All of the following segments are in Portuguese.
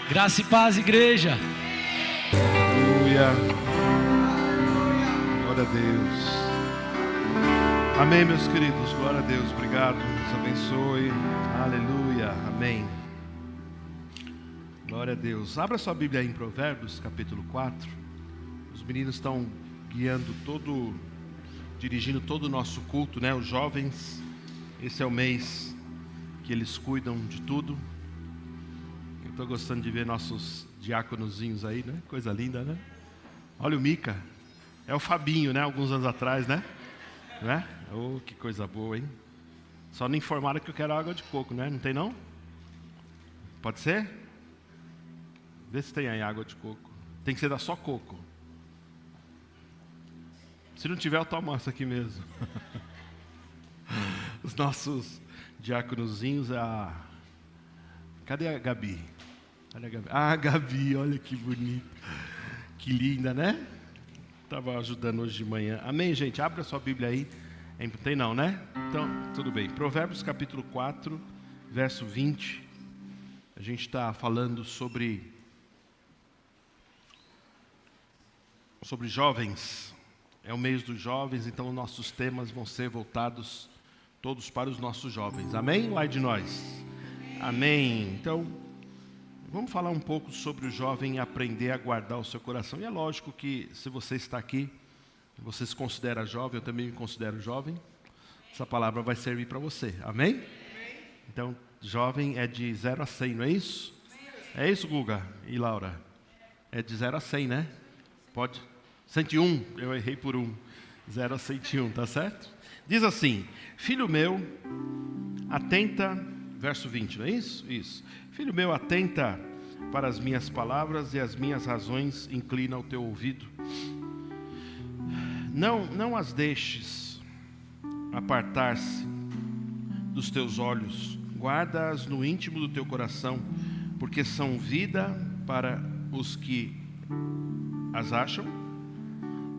Graça e paz, igreja. Aleluia. Glória a Deus. Amém, meus queridos. Glória a Deus. Obrigado. Deus abençoe. Aleluia. Amém. Glória a Deus. Abra sua Bíblia aí em Provérbios, capítulo 4. Os meninos estão dirigindo todo o nosso culto, né? Os jovens. Esse é o mês que eles cuidam de tudo. Estou gostando de ver nossos diáconozinhos aí, né? Coisa linda, né? Olha o Mica. É o Fabinho, né? Alguns anos atrás, né? Não é? Oh, que coisa boa, hein? Só não informaram que eu quero água de coco, né? Não tem, não? Pode ser? Vê se tem aí água de coco. Tem que ser da só coco. Se não tiver, eu tomo essa aqui mesmo. Os nossos diáconozinhos, Cadê a Gabi? Olha a Gabi. Ah, Gabi, olha que bonita. Que linda, né? Estava ajudando hoje de manhã. Amém, gente? Abra a sua Bíblia aí. Não tem não, né? Então, tudo bem. Provérbios capítulo 4, verso 20. A gente está falando sobre jovens. É o mês dos jovens, então nossos temas vão ser voltados todos para os nossos jovens. Amém? Lá de nós. Amém. Então, vamos falar um pouco sobre o jovem aprender a guardar o seu coração. E é lógico que se você está aqui, você se considera jovem, eu também me considero jovem, essa palavra vai servir para você. Amém? Então, jovem é de 0 a 100, não é isso? É isso, Guga e Laura? É de 0 a 100, né? Pode? 101, eu errei por 1. 0 a 101, tá certo? Diz assim: filho meu, atenta... Verso 20, não é isso? Isso. Filho meu, atenta para as minhas palavras e as minhas razões inclina o teu ouvido. Não as deixes apartar-se dos teus olhos. Guarda-as no íntimo do teu coração, porque são vida para os que as acham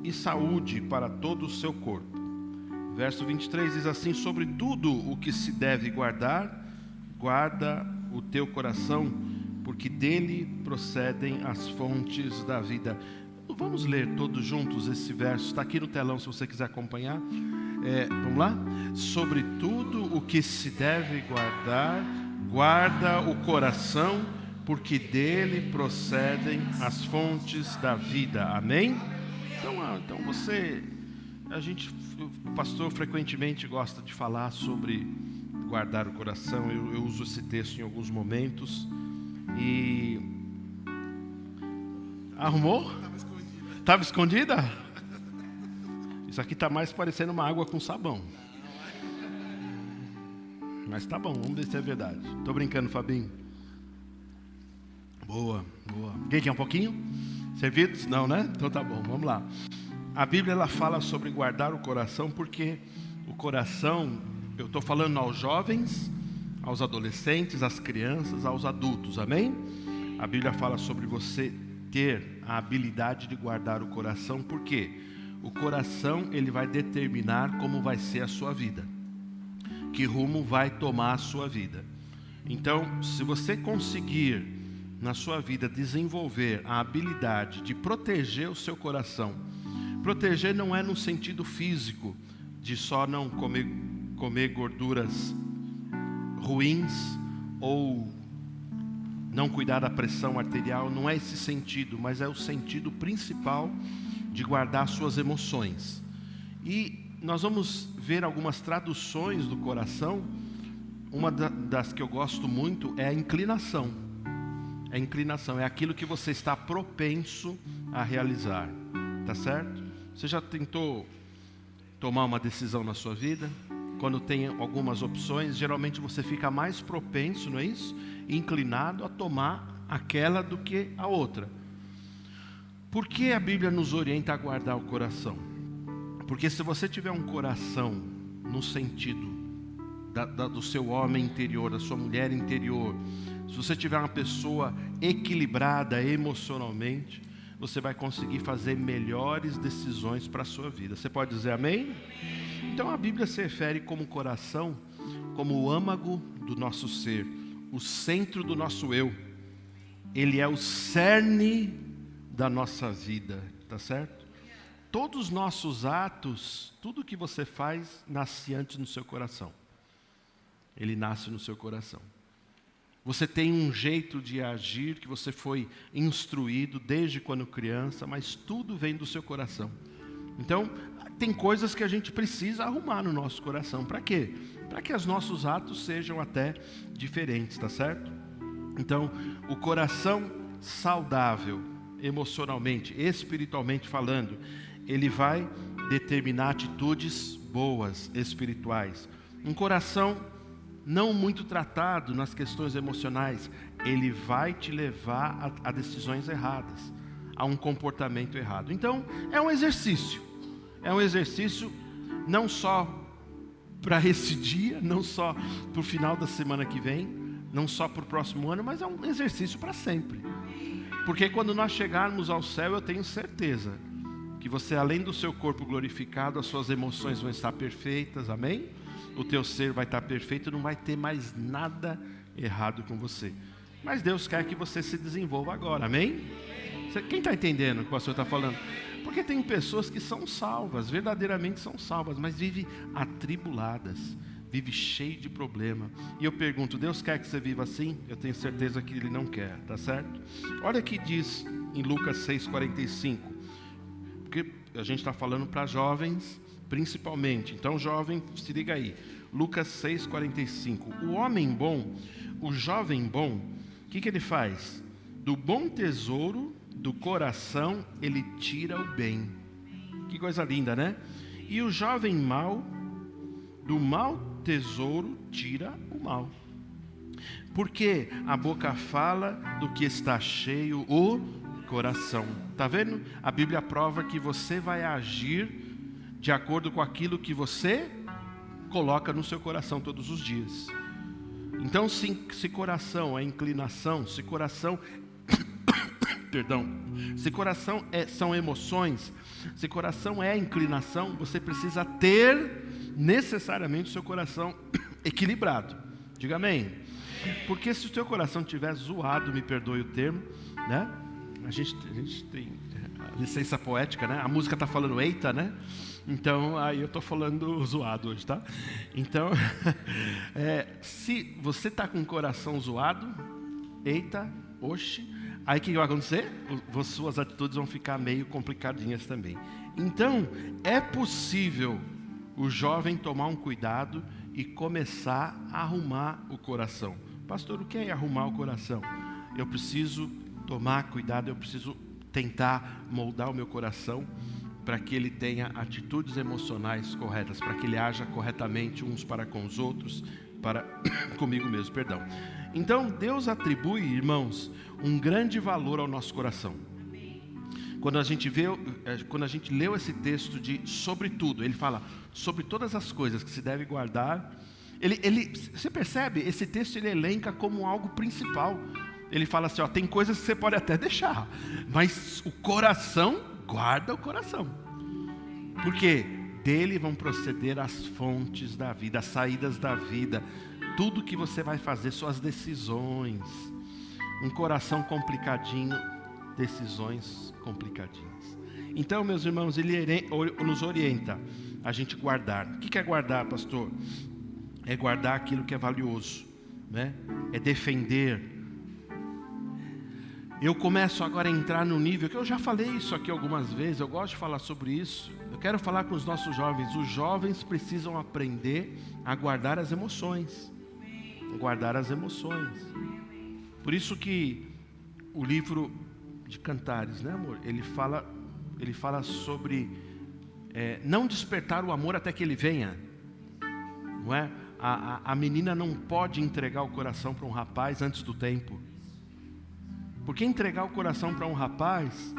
e saúde para todo o seu corpo. Verso 23 diz assim: sobre tudo o que se deve guardar, guarda o teu coração, porque dele procedem as fontes da vida. Vamos ler todos juntos esse verso. Está aqui no telão se você quiser acompanhar. Vamos lá? Sobre tudo o que se deve guardar, guarda o coração, porque dele procedem as fontes da vida. Amém? Então o pastor frequentemente gosta de falar sobre guardar o coração. Eu uso esse texto em alguns momentos. E arrumou? Estava escondida? Isso aqui está mais parecendo uma água com sabão. Mas tá bom, vamos ver se é verdade. Estou brincando, Fabinho. Boa. Quem quer um pouquinho? Servidos? Não, né? Então tá bom, vamos lá. A Bíblia ela fala sobre guardar o coração, porque o coração, eu estou falando aos jovens, aos adolescentes, às crianças, aos adultos, amém? A Bíblia fala sobre você ter a habilidade de guardar o coração, porque o coração ele vai determinar como vai ser a sua vida, que rumo vai tomar a sua vida. Então, se você conseguir na sua vida desenvolver a habilidade de proteger o seu coração, proteger não é no sentido físico, de só não comer gorduras ruins ou não cuidar da pressão arterial, não é esse sentido, mas é o sentido principal de guardar suas emoções. E nós vamos ver algumas traduções do coração. Uma das que eu gosto muito é a inclinação. A inclinação é aquilo que você está propenso a realizar, tá certo? Você já tentou tomar uma decisão na sua vida? Quando tem algumas opções, geralmente você fica mais propenso, não é isso? Inclinado a tomar aquela do que a outra. Por que a Bíblia nos orienta a guardar o coração? Porque se você tiver um coração no sentido do seu homem interior, da sua mulher interior, se você tiver uma pessoa equilibrada emocionalmente, você vai conseguir fazer melhores decisões para a sua vida. Você pode dizer amém? Então a Bíblia se refere como coração, como o âmago do nosso ser, o centro do nosso eu. ele é o cerne da nossa vida, tá certo? Todos os nossos atos, tudo que você faz, nasce antes no seu coração. Ele nasce no seu coração. Você tem um jeito de agir que você foi instruído desde quando criança, mas tudo vem do seu coração. Então, tem coisas que a gente precisa arrumar no nosso coração. Para quê? Para que os nossos atos sejam até diferentes, tá certo? Então, o coração saudável, emocionalmente, espiritualmente falando, ele vai determinar atitudes boas, espirituais. Um coração não muito tratado nas questões emocionais, ele vai te levar a decisões erradas, a um comportamento errado. Então, é um exercício não só para esse dia, não só para o final da semana que vem, não só para o próximo ano, mas é um exercício para sempre. Porque quando nós chegarmos ao céu, eu tenho certeza que você, além do seu corpo glorificado, as suas emoções vão estar perfeitas, amém? O teu ser vai estar perfeito, não vai ter mais nada errado com você. Mas Deus quer que você se desenvolva agora, amém? Quem está entendendo o que o pastor está falando? Porque tem pessoas que são salvas, verdadeiramente são salvas, mas vivem atribuladas, vivem cheio de problema. E eu pergunto, Deus quer que você viva assim? Eu tenho certeza que Ele não quer, tá certo? Olha o que diz em Lucas 6,45. Porque a gente está falando para jovens, principalmente. Então, jovem, se liga aí. Lucas 6,45. O homem bom, o jovem bom, o que ele faz? Do bom tesouro do coração, ele tira o bem. Que coisa linda, né? E o jovem mau, do mau tesouro, tira o mal. Porque a boca fala do que está cheio o coração. Tá vendo? A Bíblia prova que você vai agir de acordo com aquilo que você coloca no seu coração todos os dias. Então, se coração é inclinação, se coração se coração são emoções, se coração é inclinação, você precisa ter necessariamente o seu coração equilibrado. Diga amém. Porque se o teu coração estiver zoado, me perdoe o termo, né? A gente tem licença poética, né? A música está falando eita, né? Então, aí eu estou falando zoado hoje, tá? Então, se você está com o coração zoado, eita, oxe, aí o que vai acontecer? Suas atitudes vão ficar meio complicadinhas também. Então, é possível o jovem tomar um cuidado e começar a arrumar o coração. Pastor, o que é arrumar o coração? Eu preciso tomar cuidado, eu preciso tentar moldar o meu coração para que ele tenha atitudes emocionais corretas, para que ele haja corretamente uns para com os outros, para comigo mesmo, perdão. Então, Deus atribui, irmãos, um grande valor ao nosso coração. Quando a gente leu esse texto de sobre tudo, ele fala sobre todas as coisas que se deve guardar. Você percebe? Esse texto ele elenca como algo principal. Ele fala assim, tem coisas que você pode até deixar, mas o coração, guarda o coração. Porque dele vão proceder as fontes da vida, as saídas da vida, tudo que você vai fazer, suas decisões. Um coração complicadinho, decisões complicadinhas. Então, meus irmãos, ele nos orienta a gente guardar. O que é guardar, pastor? É guardar aquilo que é valioso, né? É defender. Eu começo agora a entrar no nível, que eu já falei isso aqui algumas vezes, eu gosto de falar sobre isso. Eu quero falar com os nossos jovens. Os jovens precisam aprender a guardar as emoções. Guardar as emoções. Por isso que o livro de Cantares, né, amor? Ele fala sobre não despertar o amor até que ele venha. Não é? A menina não pode entregar o coração para um rapaz antes do tempo. Porque entregar o coração para um rapaz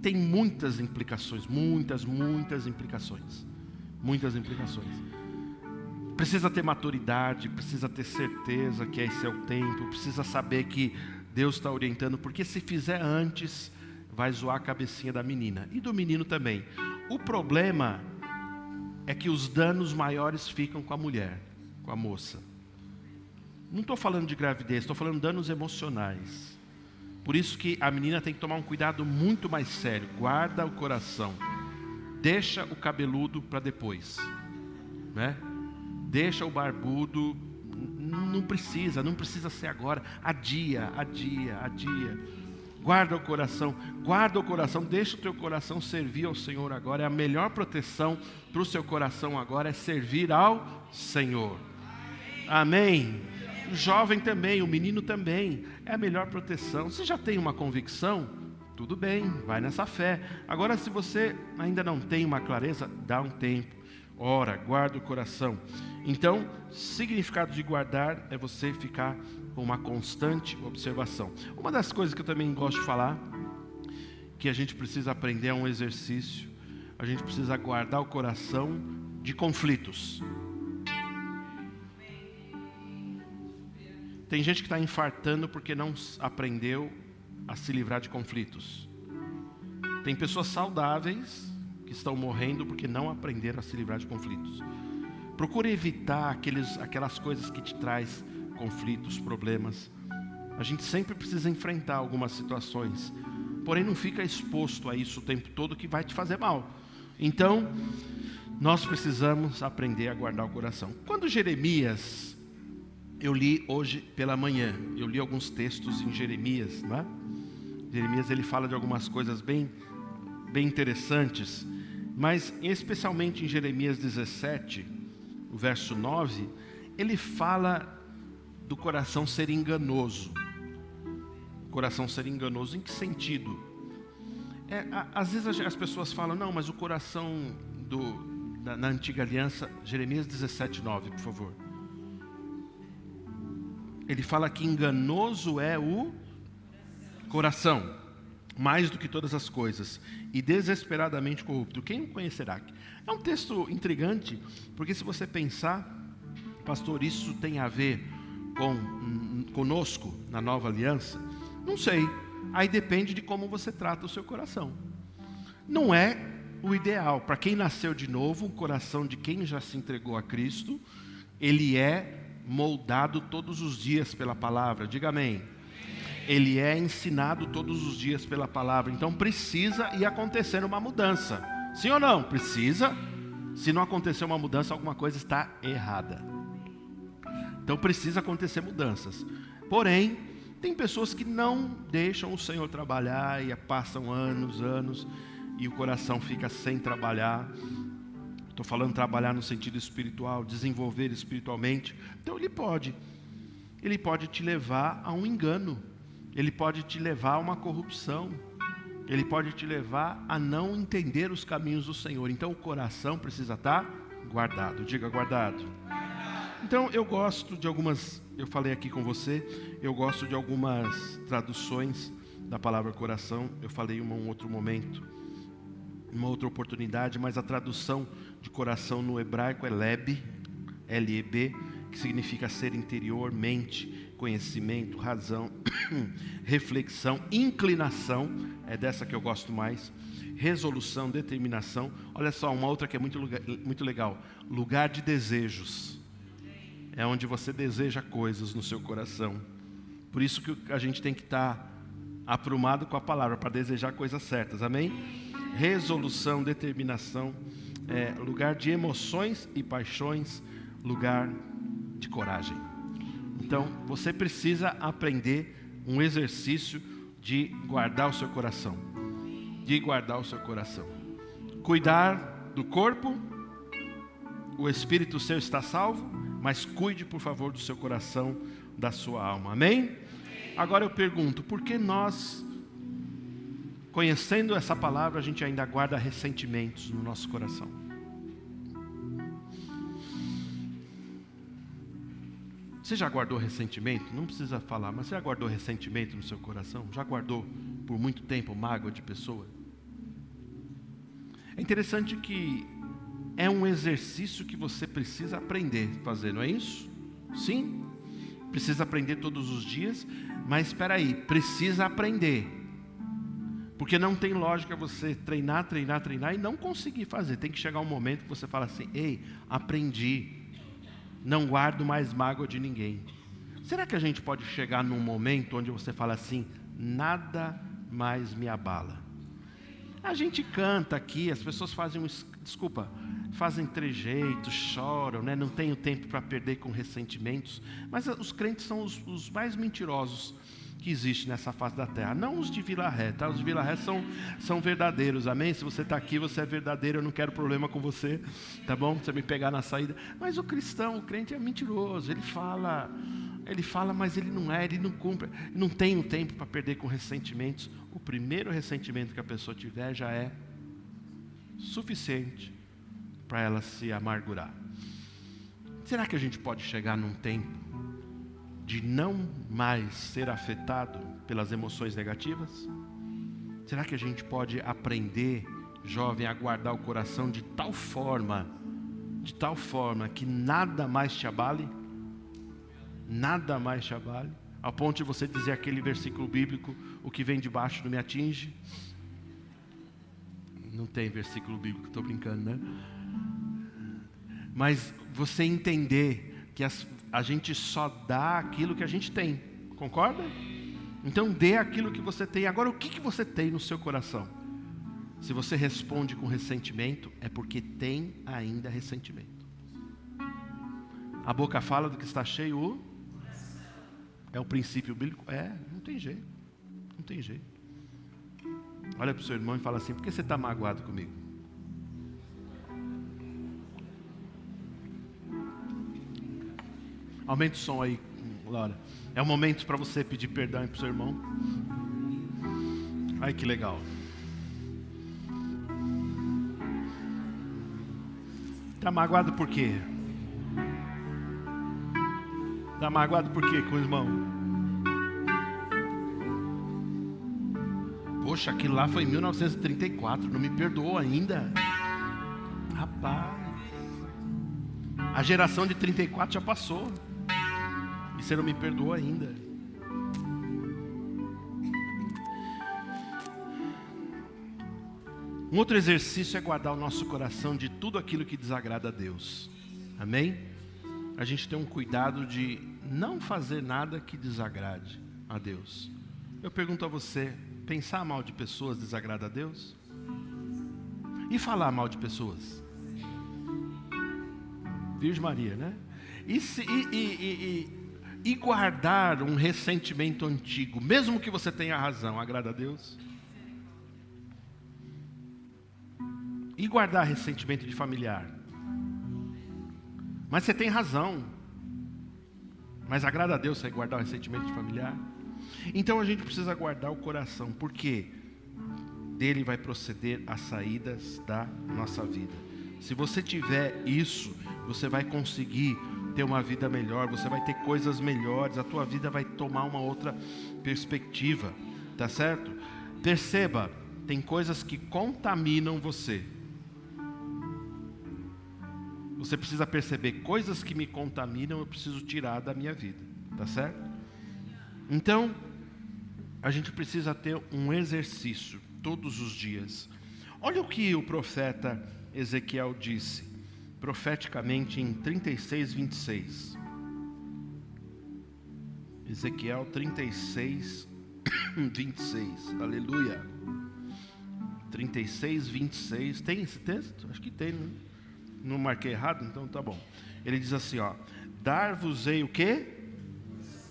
tem muitas implicações, muitas implicações. Muitas implicações. Precisa ter maturidade, precisa ter certeza que esse é o tempo, precisa saber que Deus está orientando, porque se fizer antes, vai zoar a cabecinha da menina e do menino também. O problema é que os danos maiores ficam com a mulher, com a moça. Não estou falando de gravidez, estou falando de danos emocionais. Por isso que a menina tem que tomar um cuidado muito mais sério. Guarda o coração. Deixa o cabeludo para depois, né? Deixa o barbudo. Não precisa ser agora. Adia. Guarda o coração, deixa o teu coração servir ao Senhor agora. É a melhor proteção para o seu coração agora, é servir ao Senhor. Amém? O jovem também, o menino também, é a melhor proteção. Você já tem uma convicção? Tudo bem, vai nessa fé. Agora, se você ainda não tem uma clareza, dá um tempo. Ora, guarda o coração. Então, significado de guardar é você ficar com uma constante observação. Uma das coisas que eu também gosto de falar, que a gente precisa aprender, é um exercício. A gente precisa guardar o coração de conflitos. Tem gente que está infartando porque não aprendeu a se livrar de conflitos. Tem pessoas saudáveis que estão morrendo porque não aprenderam a se livrar de conflitos. Procure evitar aquelas coisas que te traz conflitos, problemas. A gente sempre precisa enfrentar algumas situações, porém não fica exposto a isso o tempo todo, que vai te fazer mal. Então, nós precisamos aprender a guardar o coração. Quando Jeremias, eu li hoje pela manhã, eu li alguns textos em Jeremias, né? Jeremias, ele fala de algumas coisas bem interessantes, mas especialmente em Jeremias 17, o verso 9, ele fala do coração ser enganoso. Coração ser enganoso em que sentido? Às vezes as pessoas falam, não, mas o coração na antiga aliança, Jeremias 17, 9, por favor. Ele fala que enganoso é o coração, mais do que todas as coisas, e desesperadamente corrupto. Quem o conhecerá? É um texto intrigante, porque se você pensar, pastor, isso tem a ver conosco na nova aliança? Não sei. Aí depende de como você trata o seu coração. Não é o ideal. Para quem nasceu de novo, o coração de quem já se entregou a Cristo, ele é moldado todos os dias pela palavra. Diga amém. Ele é ensinado todos os dias pela palavra. Então precisa ir acontecer uma mudança. Sim ou não? Precisa. Se não acontecer uma mudança, alguma coisa está errada. Então precisa acontecer mudanças. Porém, tem pessoas que não deixam o Senhor trabalhar e passam anos e o coração fica sem trabalhar. Estou falando trabalhar no sentido espiritual, desenvolver espiritualmente. Então ele pode te levar a um engano. Ele pode te levar a uma corrupção. Ele pode te levar a não entender os caminhos do Senhor. Então o coração precisa estar guardado. Diga guardado. Então eu gosto de algumas, eu falei aqui com você, eu gosto de algumas traduções da palavra coração. Eu falei em um outro momento, uma outra oportunidade, mas a tradução de coração no hebraico é leb, L-E-B, que significa ser interior, mente, conhecimento, razão, reflexão, inclinação, é dessa que eu gosto mais, resolução, determinação. Olha só, uma outra que é muito legal, lugar de desejos, é onde você deseja coisas no seu coração. Por isso que a gente tem que estar aprumado com a palavra, para desejar coisas certas, amém? Resolução, determinação, lugar de emoções e paixões, lugar de coragem. Então, você precisa aprender um exercício de guardar o seu coração. De guardar o seu coração. Cuidar do corpo, o espírito seu está salvo, mas cuide, por favor, do seu coração, da sua alma. Amém? Agora eu pergunto, por que nós, conhecendo essa palavra, a gente ainda guarda ressentimentos no nosso coração? Você já guardou ressentimento? Não precisa falar, mas você já guardou ressentimento no seu coração? Já guardou por muito tempo mágoa de pessoa? É interessante que é um exercício que você precisa aprender a fazer, não é isso? Sim, precisa aprender todos os dias, mas espera aí, precisa aprender. Porque não tem lógica você treinar e não conseguir fazer. Tem que chegar um momento que você fala assim, ei, aprendi, não guardo mais mágoa de ninguém. Será que a gente pode chegar num momento onde você fala assim, nada mais me abala? A gente canta aqui, as pessoas fazem trejeitos, choram, né? Não tenho tempo para perder com ressentimentos. Mas os crentes são os mais mentirosos que existem nessa face da terra. Não os de Vila Ré, tá? Os de Vila Ré são verdadeiros, amém? Se você está aqui, você é verdadeiro, eu não quero problema com você, tá bom? Você me pegar na saída. Mas o cristão, o crente é mentiroso, ele fala, mas ele não cumpre, não tem tempo para perder com ressentimentos. O primeiro ressentimento que a pessoa tiver já é suficiente para ela se amargurar. Será que a gente pode chegar num tempo de não mais ser afetado pelas emoções negativas? Será que a gente pode aprender, jovem, a guardar o coração de tal forma que nada mais te abale? Nada mais te abale, ao ponto de você dizer aquele versículo bíblico, o que vem de baixo não me atinge. Não tem versículo bíblico, estou brincando, né? Mas você entender que a gente só dá aquilo que a gente tem, concorda? Então dê aquilo que você tem. Agora, o que você tem no seu coração? Se você responde com ressentimento, é porque tem ainda ressentimento. A boca fala do que está cheio, é o princípio bíblico? Não tem jeito. Não tem jeito. Olha para o seu irmão e fala assim, por que você está magoado comigo? Aumenta o som aí, Laura. É o momento para você pedir perdão para o seu irmão. Ai, que legal. Está magoado por quê? Está magoado por quê com o irmão? Poxa, aquilo lá foi em 1934, não me perdoou ainda. Rapaz, a geração de 34 já passou. E você não me perdoou ainda. Um outro exercício é guardar o nosso coração de tudo aquilo que desagrada a Deus. Amém? A gente tem um cuidado de não fazer nada que desagrade a Deus. Eu pergunto a você, pensar mal de pessoas desagrada a Deus? E falar mal de pessoas? Virgem Maria, né? E guardar um ressentimento antigo, mesmo que você tenha razão, agrada a Deus? E guardar ressentimento de familiar? Mas você tem razão. Mas agrada a Deus você guardar o ressentimento de familiar? Então a gente precisa guardar o coração, porque dele vai proceder as saídas da nossa vida. Se você tiver isso, você vai conseguir ter uma vida melhor, você vai ter coisas melhores, a tua vida vai tomar uma outra perspectiva, tá certo? Perceba, tem coisas que contaminam você. Você precisa perceber, coisas que me contaminam, eu preciso tirar da minha vida, tá certo? Então, a gente precisa ter um exercício todos os dias. Olha o que o profeta Ezequiel disse, profeticamente em 36, 26. Ezequiel 36, 26, aleluia. 36, 26, tem esse texto? Acho que tem, né? Não marquei errado, então tá bom. Ele diz assim, ó: dar-vos-ei o quê?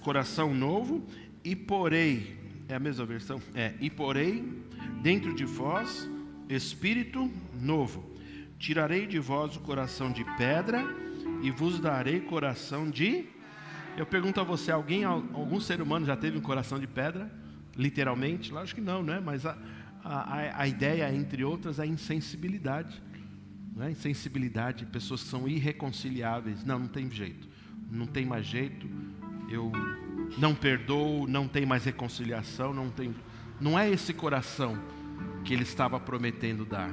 Coração novo, e porei, é a mesma versão? E porei dentro de vós espírito novo. Tirarei de vós o coração de pedra e vos darei coração de... Eu pergunto a você, algum ser humano já teve um coração de pedra? Literalmente? Lógico que não, né? Mas a ideia, entre outras, é a insensibilidade. Não é? Insensibilidade, pessoas que são irreconciliáveis. Não tem jeito. Não tem mais jeito. Eu não perdoo, não tem mais reconciliação, não é esse coração que ele estava prometendo dar.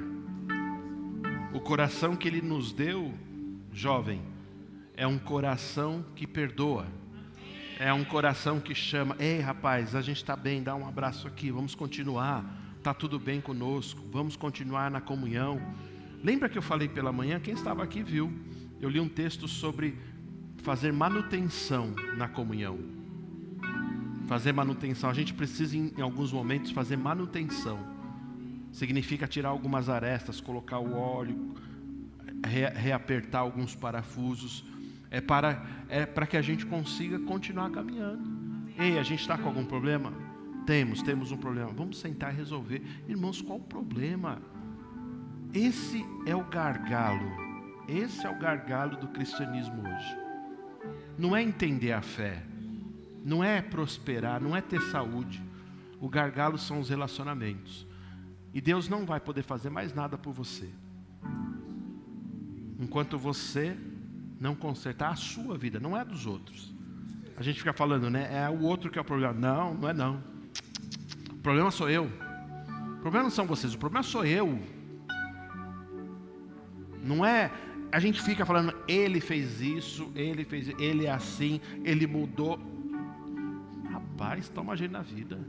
O coração que ele nos deu, jovem, é um coração que perdoa. É um coração que chama: ei, rapaz, a gente está bem, dá um abraço aqui, vamos continuar, está tudo bem conosco, vamos continuar na comunhão. Lembra que eu falei pela manhã? Quem estava aqui viu. Eu li um texto sobre fazer manutenção na comunhão. Fazer manutenção. A gente precisa em alguns momentos fazer manutenção. Significa tirar algumas arestas, colocar o óleo, reapertar alguns parafusos. É para que a gente consiga continuar caminhando. Ei, a gente está com algum problema? Temos um problema. Vamos sentar e resolver. Irmãos, qual o problema? Esse é o gargalo. Esse é o gargalo do cristianismo hoje. Não é entender a fé. Não é prosperar, não é ter saúde. O gargalo são os relacionamentos. E Deus não vai poder fazer mais nada por você enquanto você não consertar a sua vida, não é a dos outros. A gente fica falando, né? É o outro que é o problema. Não, não é não. O problema sou eu. O problema não são vocês, o problema sou eu. Não é... A gente fica falando, ele fez isso, ele é assim, ele mudou. Rapaz, toma jeito na vida.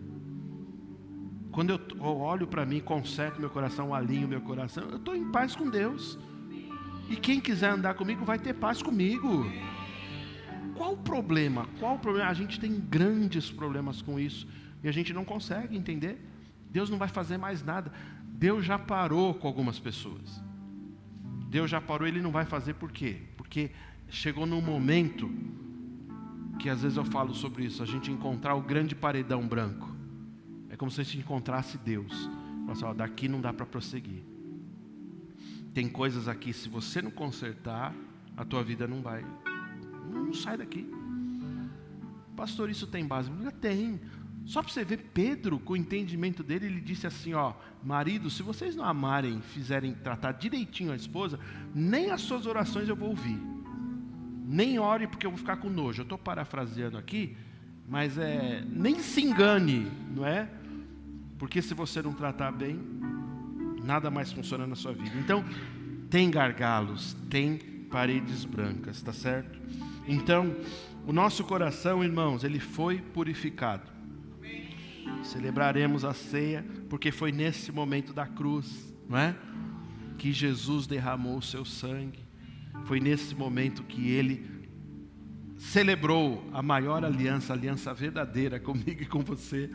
Quando eu olho para mim, conserto meu coração, alinho meu coração, eu estou em paz com Deus. E quem quiser andar comigo vai ter paz comigo. Qual o problema? A gente tem grandes problemas com isso. E a gente não consegue entender. Deus não vai fazer mais nada. Deus já parou com algumas pessoas. Deus já parou, Ele não vai fazer por quê? Porque chegou num momento que às vezes eu falo sobre isso, a gente encontrar o grande paredão branco. É como se a gente encontrasse Deus. Fala assim, daqui não dá para prosseguir. Tem coisas aqui, se você não consertar, a tua vida não vai. Não sai daqui. Pastor, isso tem base? Tem. Só para você ver, Pedro, com o entendimento dele, ele disse assim, marido, se vocês não amarem, fizerem tratar direitinho a esposa, nem as suas orações eu vou ouvir. Nem ore porque eu vou ficar com nojo. Eu estou parafraseando aqui, mas nem se engane, não é? Porque se você não tratar bem, nada mais funciona na sua vida. Então, tem gargalos, tem paredes brancas, tá certo? Então, o nosso coração, irmãos, ele foi purificado. Celebraremos a ceia, porque foi nesse momento da cruz, não é? Que Jesus derramou o seu sangue. Foi nesse momento que Ele celebrou a maior aliança, a aliança verdadeira comigo e com você.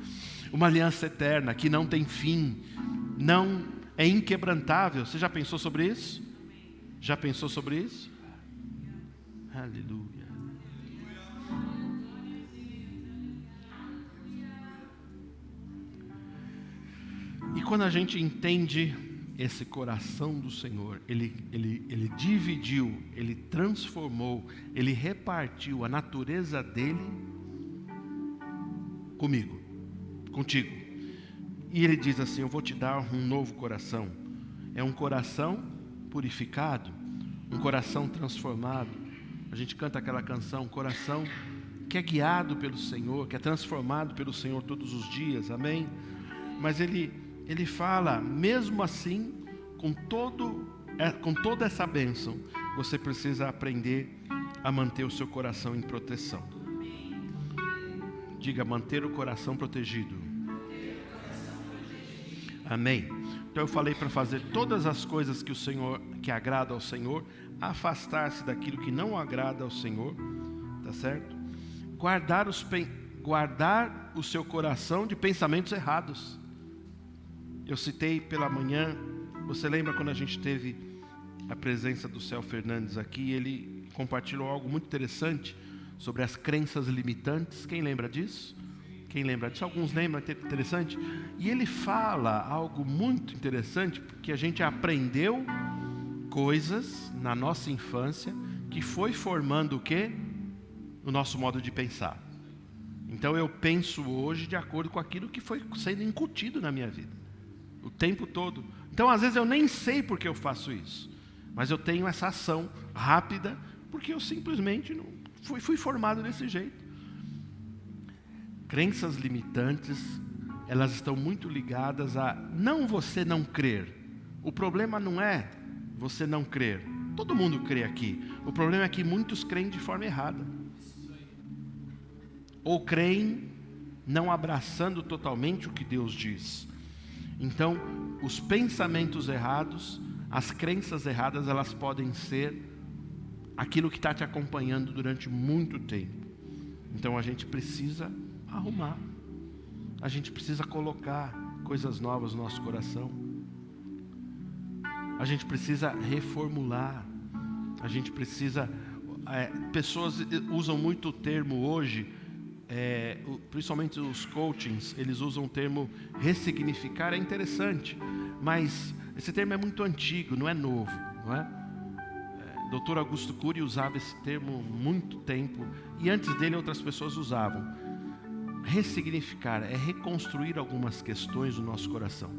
Uma aliança eterna, que não tem fim, não é inquebrantável. Você já pensou sobre isso? Já pensou sobre isso? Aleluia. E quando a gente entende esse coração do Senhor, Ele dividiu, Ele transformou, Ele repartiu a natureza dEle comigo, contigo. E Ele diz assim, eu vou te dar um novo coração. É um coração purificado, um coração transformado. A gente canta aquela canção, um coração que é guiado pelo Senhor, que é transformado pelo Senhor todos os dias, amém? Mas Ele fala, mesmo assim, com toda essa bênção, você precisa aprender a manter o seu coração em proteção. Diga, manter o coração protegido. Amém. Então eu falei para fazer todas as coisas que agrada ao Senhor, afastar-se daquilo que não agrada ao Senhor, tá certo? Guardar o seu coração de pensamentos errados. Eu citei pela manhã, você lembra quando a gente teve a presença do Céu Fernandes aqui, ele compartilhou algo muito interessante sobre as crenças limitantes. Quem lembra disso? Quem lembra disso? Alguns lembram, é interessante. E ele fala algo muito interessante, porque a gente aprendeu coisas na nossa infância que foi formando o quê? O nosso modo de pensar. Então eu penso hoje de acordo com aquilo que foi sendo incutido na minha vida. O tempo todo. Então às vezes eu nem sei por que eu faço isso, mas eu tenho essa ação rápida porque eu simplesmente não fui formado desse jeito. Crenças limitantes, elas estão muito ligadas a não você não crer. O problema não é você não crer. Todo mundo crê aqui. O problema é que muitos creem de forma errada. Ou creem não abraçando totalmente o que Deus diz. Então, os pensamentos errados, as crenças erradas, elas podem ser aquilo que está te acompanhando durante muito tempo. Então, a gente precisa arrumar. A gente precisa colocar coisas novas no nosso coração. A gente precisa reformular. A gente precisa... pessoas usam muito o termo hoje, principalmente os coachings, eles usam o termo ressignificar. É interessante, mas esse termo é muito antigo, não é novo, não é? Dr. Augusto Cury usava esse termo há muito tempo, e antes dele outras pessoas usavam. Ressignificar é reconstruir algumas questões no nosso coração.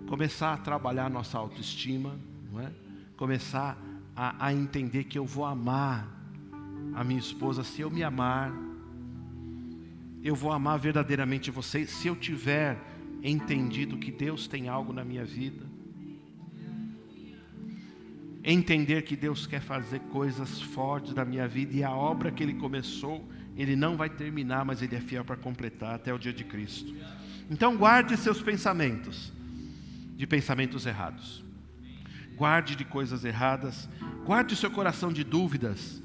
Começar a trabalhar a nossa autoestima, não é? Começar a entender que eu vou amar a minha esposa se eu me amar. Eu vou amar verdadeiramente você se eu tiver entendido que Deus tem algo na minha vida. Entender que Deus quer fazer coisas fortes na minha vida, e a obra que Ele começou, Ele não vai terminar, mas Ele é fiel para completar até o dia de Cristo. Então guarde seus pensamentos, de pensamentos errados. Guarde de coisas erradas. Guarde seu coração de dúvidas.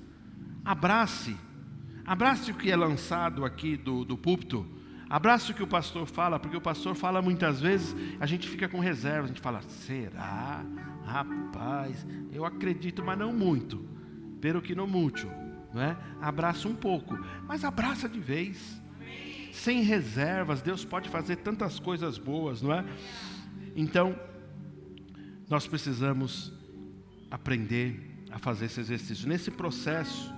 Abrace o que é lançado aqui do púlpito. Abrace o que o pastor fala, porque o pastor fala muitas vezes, a gente fica com reserva, a gente fala, será? Rapaz, eu acredito, mas não muito, pero que não muito, não é? Abraça um pouco, mas abraça de vez, sem reservas. Deus pode fazer tantas coisas boas, não é? Então, nós precisamos aprender a fazer esse exercício. Nesse processo,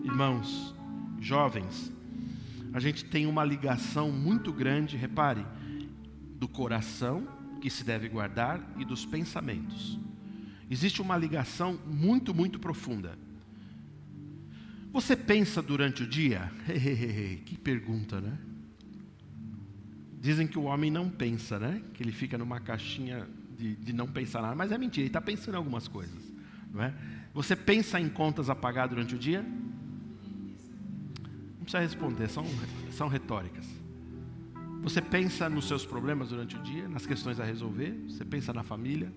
irmãos, jovens, a gente tem uma ligação muito grande, repare, do coração, que se deve guardar, e dos pensamentos. Existe uma ligação muito, muito profunda. Você pensa durante o dia? Que pergunta, né? Dizem que o homem não pensa, né? Que ele fica numa caixinha de não pensar nada, mas é mentira, ele está pensando em algumas coisas, não é? Você pensa em contas a pagar durante o dia? Não precisa responder, são retóricas. Você pensa nos seus problemas durante o dia, nas questões a resolver? Você pensa na família?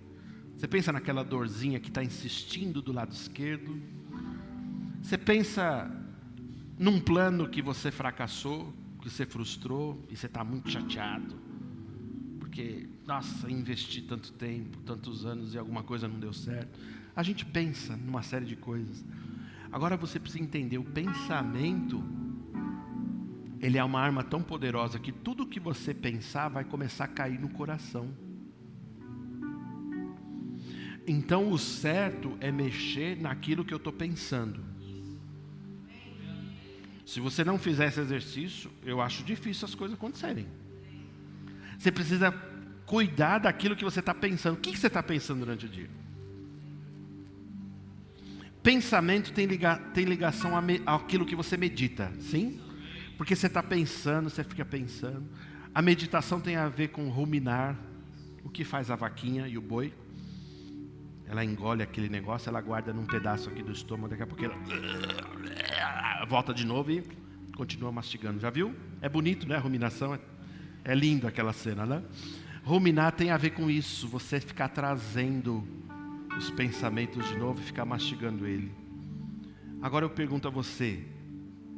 Você pensa naquela dorzinha que está insistindo do lado esquerdo? Você pensa num plano que você fracassou, que você frustrou, e você está muito chateado? Porque, nossa, investi tanto tempo, tantos anos, e alguma coisa não deu certo. A gente pensa numa série de coisas. Agora você precisa entender, o pensamento, ele é uma arma tão poderosa que tudo que você pensar vai começar a cair no coração. Então o certo é mexer naquilo que eu estou pensando. Se você não fizer esse exercício, eu acho difícil as coisas acontecerem. Você precisa cuidar daquilo que você está pensando. O que você está pensando durante o dia? Pensamento tem ligação àquilo que você medita, sim? Porque você está pensando, você fica pensando. A meditação tem a ver com ruminar. O que faz a vaquinha e o boi? Ela engole aquele negócio, ela guarda num pedaço aqui do estômago, daqui a pouco ela volta de novo e continua mastigando. Já viu? É bonito, né? A ruminação. É lindo aquela cena, né? Ruminar tem a ver com isso, você ficar trazendo os pensamentos de novo e ficar mastigando ele. Agora eu pergunto a você,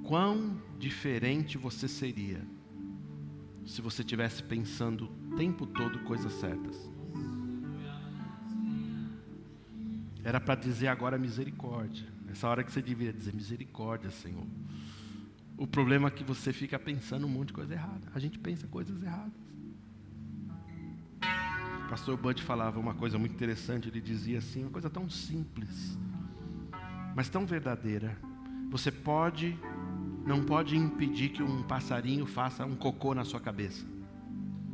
quão diferente você seria se você estivesse pensando o tempo todo coisas certas? Era para dizer agora misericórdia. Nessa hora que você deveria dizer misericórdia, Senhor. O problema é que você fica pensando um monte de coisa errada. A gente pensa coisas erradas. O pastor Bud falava uma coisa muito interessante. Ele dizia assim, uma coisa tão simples, mas tão verdadeira. Você não pode impedir que um passarinho faça um cocô na sua cabeça.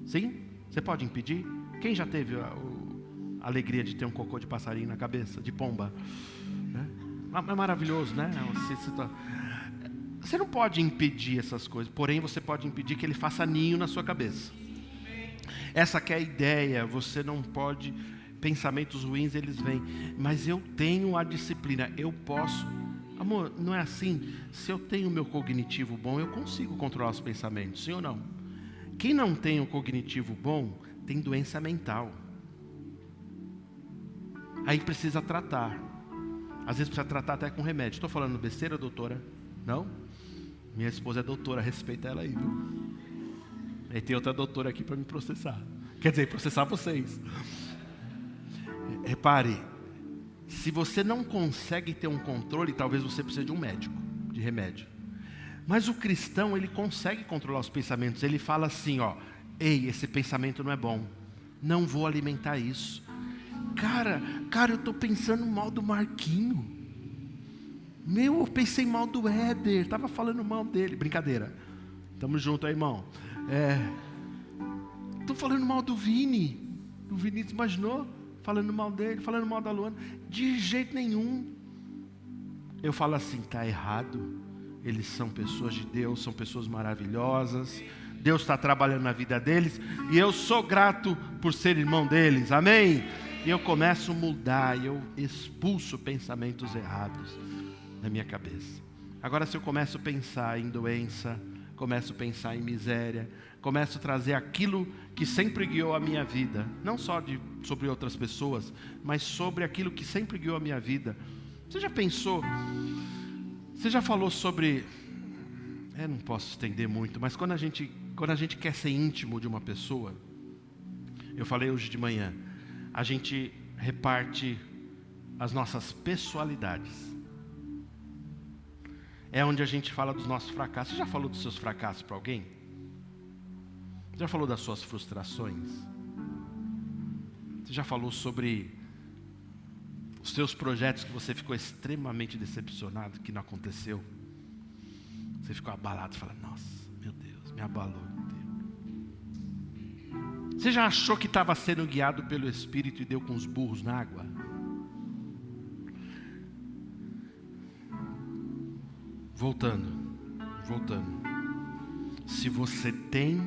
Sim? Você pode impedir? Quem já teve a alegria de ter um cocô de passarinho na cabeça, de pomba? É maravilhoso, né? Você não pode impedir essas coisas, porém você pode impedir que ele faça ninho na sua cabeça. Essa que é a ideia. Você não pode, pensamentos ruins eles vêm, mas eu tenho a disciplina, eu posso. Amor, não é assim? Se eu tenho o meu cognitivo bom, eu consigo controlar os pensamentos, sim ou não? Quem não tem um cognitivo bom, tem doença mental. Aí precisa tratar. Às vezes precisa tratar até com remédio. Estou falando besteira, doutora? Não? Minha esposa é doutora, respeita ela aí, viu? Aí tem outra doutora aqui para me processar. Quer dizer, processar vocês. Repare, se você não consegue ter um controle, talvez você precise de um médico, de remédio. Mas o cristão, ele consegue controlar os pensamentos. Ele fala assim, ó: ei, esse pensamento não é bom, não vou alimentar isso. Cara, eu estou pensando mal do Marquinho. Eu pensei mal do Éder, estava falando mal dele. Brincadeira, tamo junto aí, irmão. Estou falando mal do Vini. O Vinícius imaginou? Falando mal dele, falando mal da Luana. De jeito nenhum. Eu falo assim, está errado. Eles são pessoas de Deus, são pessoas maravilhosas. Deus está trabalhando na vida deles. E eu sou grato por ser irmão deles, amém? E eu começo a mudar, e eu expulso pensamentos errados na minha cabeça. Agora, se eu começo a pensar em doença, começo a pensar em miséria, começo a trazer aquilo que sempre guiou a minha vida, não só sobre outras pessoas, mas sobre aquilo que sempre guiou a minha vida. Você já pensou, você já falou sobre, não posso estender muito, mas quando a gente quer ser íntimo de uma pessoa, eu falei hoje de manhã, a gente reparte as nossas pessoalidades. É onde a gente fala dos nossos fracassos. Você já falou dos seus fracassos para alguém? Já falou das suas frustrações? Você já falou sobre os seus projetos que você ficou extremamente decepcionado, que não aconteceu? Você ficou abalado e fala, nossa, meu Deus, me abalou. Você já achou que estava sendo guiado pelo Espírito e deu com os burros na água? Voltando. Se você tem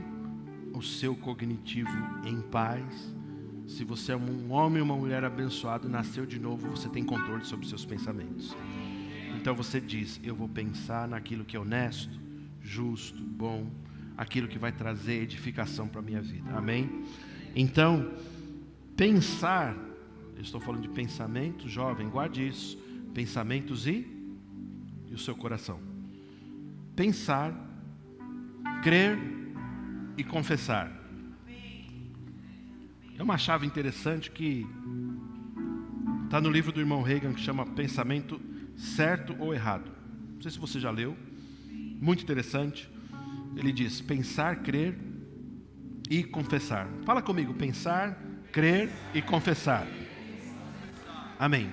o seu cognitivo em paz, se você é um homem ou uma mulher abençoado, nasceu de novo, você tem controle sobre os seus pensamentos. Então você diz, eu vou pensar naquilo que é honesto, justo, bom, aquilo que vai trazer edificação para a minha vida, amém? Então, pensar, eu estou falando de pensamento, jovem, guarde isso, pensamentos e o seu coração. Pensar, crer e confessar. É uma chave interessante que está no livro do irmão Reagan, que chama Pensamento Certo ou Errado. Não sei se você já leu, muito interessante. Ele diz, pensar, crer e confessar. Fala comigo, pensar, crer e confessar. Amém.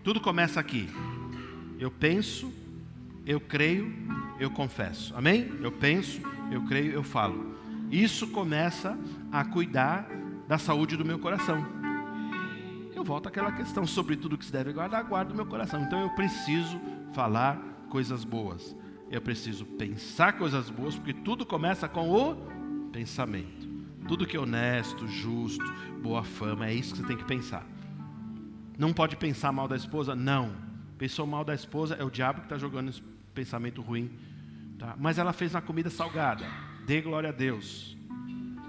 Tudo começa aqui. Eu penso, eu creio, eu confesso. Amém? Eu penso, eu creio, eu falo. Isso começa a cuidar da saúde do meu coração. Eu volto àquela questão, sobre tudo que se deve guardar, guardo o meu coração. Então eu preciso falar coisas boas. Eu preciso pensar coisas boas, porque tudo começa com o pensamento. Tudo que é honesto, justo, boa fama, é isso que você tem que pensar. Não pode pensar mal da esposa? Não. Pensou mal da esposa, é o diabo que está jogando esse pensamento ruim. Tá? Mas ela fez uma comida salgada, dê glória a Deus.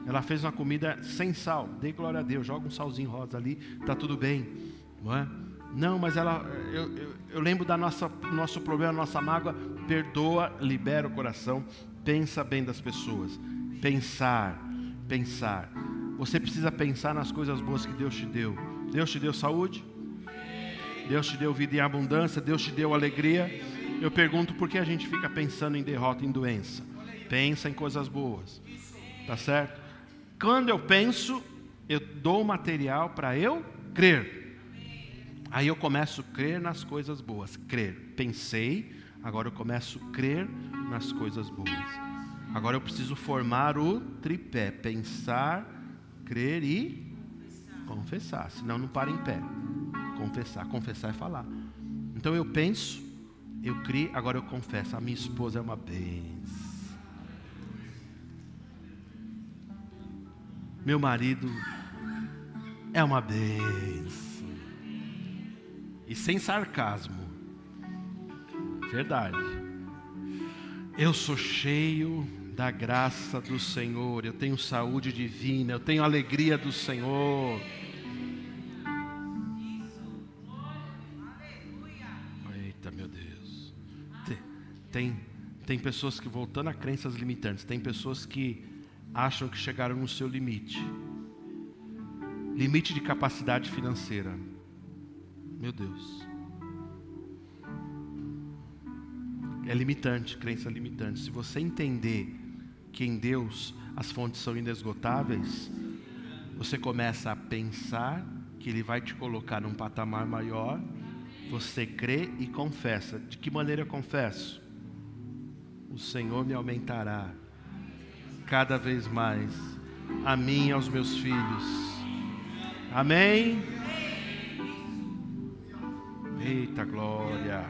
Ela fez uma comida sem sal, dê glória a Deus. Joga um salzinho rosa ali, está tudo bem. Não é? Não, mas eu lembro do nosso problema, nossa mágoa. Perdoa, libera o coração, pensa bem das pessoas. Pensar. Você precisa pensar nas coisas boas que Deus te deu. Deus te deu saúde, Deus te deu vida em abundância, Deus te deu alegria. Eu pergunto por que a gente fica pensando em derrota, em doença. Pensa em coisas boas, tá certo? Quando eu penso, eu dou material para eu crer. Aí eu começo a crer nas coisas boas. Crer, pensei, agora eu começo a crer nas coisas boas. Agora eu preciso formar o tripé: pensar, crer e confessar. Senão não para em pé. Confessar é falar. Então eu penso, eu crio, agora eu confesso. A minha esposa é uma bênção. Meu marido é uma bênção. E sem sarcasmo. Verdade. Eu sou cheio da graça do Senhor. Eu tenho saúde divina. Eu tenho alegria do Senhor. Eita, meu Deus. Tem pessoas que, voltando a crenças limitantes, tem pessoas que acham que chegaram no seu limite. Limite de capacidade financeira. Meu Deus. É limitante, crença limitante. Se você entender que em Deus as fontes são inesgotáveis, você começa a pensar que Ele vai te colocar num patamar maior. Você crê e confessa. De que maneira eu confesso? O Senhor me aumentará cada vez mais, a mim e aos meus filhos. Amém? Eita glória.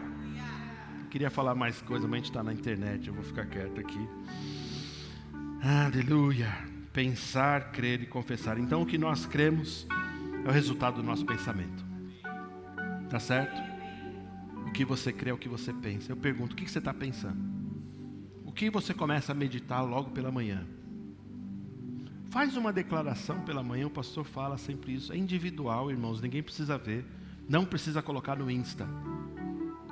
Queria falar mais coisa, mas a gente está na internet, eu vou ficar quieto aqui. Aleluia. Pensar, crer e confessar. Então o que nós cremos é o resultado do nosso pensamento. Tá certo? O que você crê é o que você pensa. Eu pergunto, o que você está pensando? O que você começa a meditar logo pela manhã? Faz uma declaração pela manhã, o pastor fala sempre isso. É individual, irmãos, ninguém precisa ver. Não precisa colocar no Insta.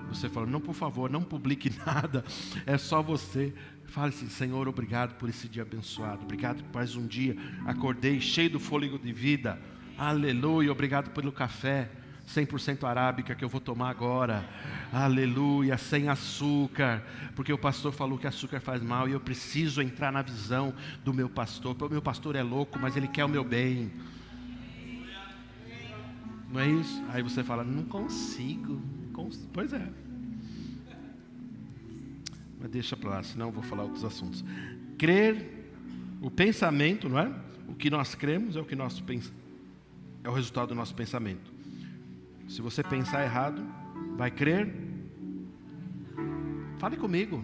Você fala, não, por favor, não publique nada. É só você. Fale assim, Senhor, obrigado por esse dia abençoado. Obrigado por mais um dia. Acordei cheio do fôlego de vida. Aleluia, obrigado pelo café 100% arábica que eu vou tomar agora. Aleluia, sem açúcar, porque o pastor falou que açúcar faz mal e eu preciso entrar na visão do meu pastor. O meu pastor é louco, mas ele quer o meu bem. Não é isso? Aí você fala, não consigo. Pois é. Mas deixa para lá, senão eu vou falar outros assuntos. Crer, o pensamento, não é? O que nós cremos é o que nós pensamos, é o resultado do nosso pensamento. Se você pensar errado, vai crer. Fale comigo.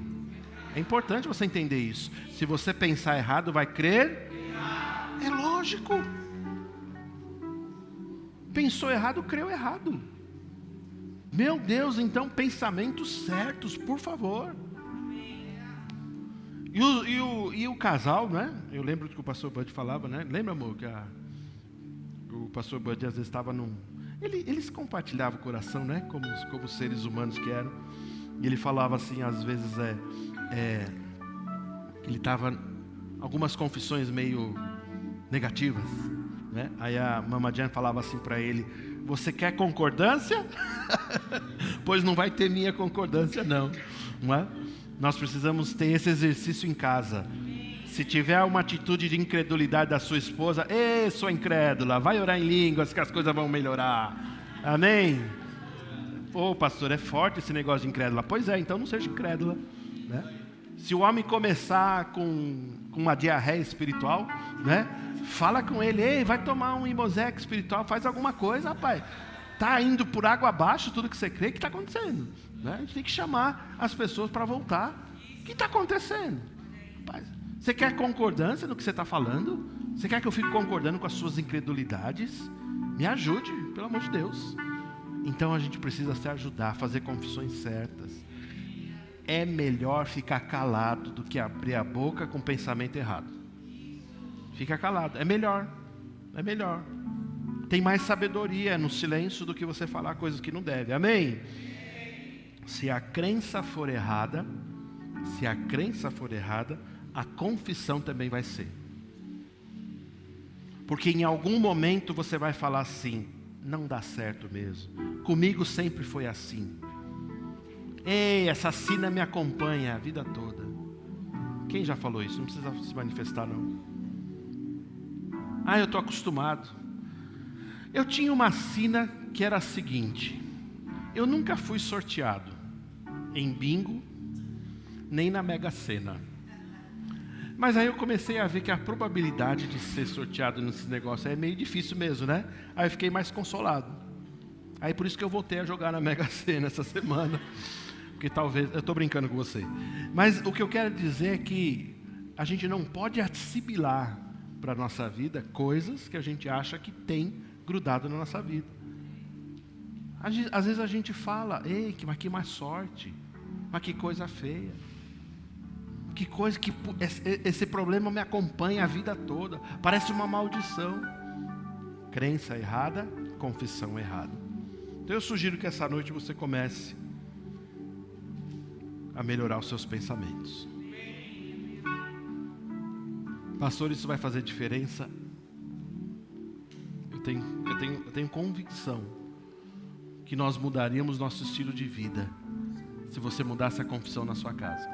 É importante você entender isso. Se você pensar errado, vai crer. É lógico. Pensou errado, creu errado. Meu Deus, então pensamentos certos, por favor. E o casal, né? Eu lembro que o pastor Bud falava, né? Lembra, amor, que o pastor Bud às vezes estava num... Eles compartilhavam o coração, né? Como seres humanos que eram. E ele falava assim, às vezes, ele estava algumas confissões meio negativas, né? Aí a Mama Jan falava assim para ele, você quer concordância? Pois não vai ter minha concordância não é? Nós precisamos ter esse exercício em casa. Se tiver uma atitude de incredulidade da sua esposa, ei, sua incrédula, vai orar em línguas que as coisas vão melhorar. Amém? Pô, pastor, é forte esse negócio de incrédula. Pois é, então não seja incrédula, né? Se o homem começar com uma diarreia espiritual, né? Fala com ele, ei, vai tomar um Imosec espiritual, faz alguma coisa, rapaz. Está indo por água abaixo tudo que você crê, o que está acontecendo? Né? A gente tem que chamar as pessoas para voltar. O que está acontecendo? Rapaz, você quer concordância no que você está falando? Você quer que eu fique concordando com as suas incredulidades? Me ajude, pelo amor de Deus. Então a gente precisa se ajudar, fazer confissões certas. É melhor ficar calado do que abrir a boca com pensamento errado. Fica calado, é melhor. É melhor. Tem mais sabedoria no silêncio do que você falar coisas que não deve. Amém? Se a crença for errada, a confissão também vai ser. Porque em algum momento você vai falar assim, não dá certo mesmo. Comigo sempre foi assim. Ei, essa sina me acompanha a vida toda. Quem já falou isso? Não precisa se manifestar não. Ah, eu estou acostumado. Eu tinha uma sina que era a seguinte. Eu nunca fui sorteado em bingo, nem na Mega Sena. Mas aí eu comecei a ver que a probabilidade de ser sorteado nesse negócio é meio difícil mesmo, né? Aí eu fiquei mais consolado. Aí por isso que eu voltei a jogar na Mega Sena essa semana. Porque talvez, eu estou brincando com você. Mas o que eu quero dizer é que a gente não pode assimilar para a nossa vida coisas que a gente acha que tem grudado na nossa vida. Às vezes a gente fala, ei, mas que má sorte, mas que coisa feia. Que coisa que esse problema me acompanha a vida toda. Parece uma maldição. Crença errada, confissão errada. Então eu sugiro que essa noite você comece a melhorar os seus pensamentos. Pastor, isso vai fazer diferença? Eu tenho convicção que nós mudaríamos nosso estilo de vida se você mudasse a confissão na sua casa.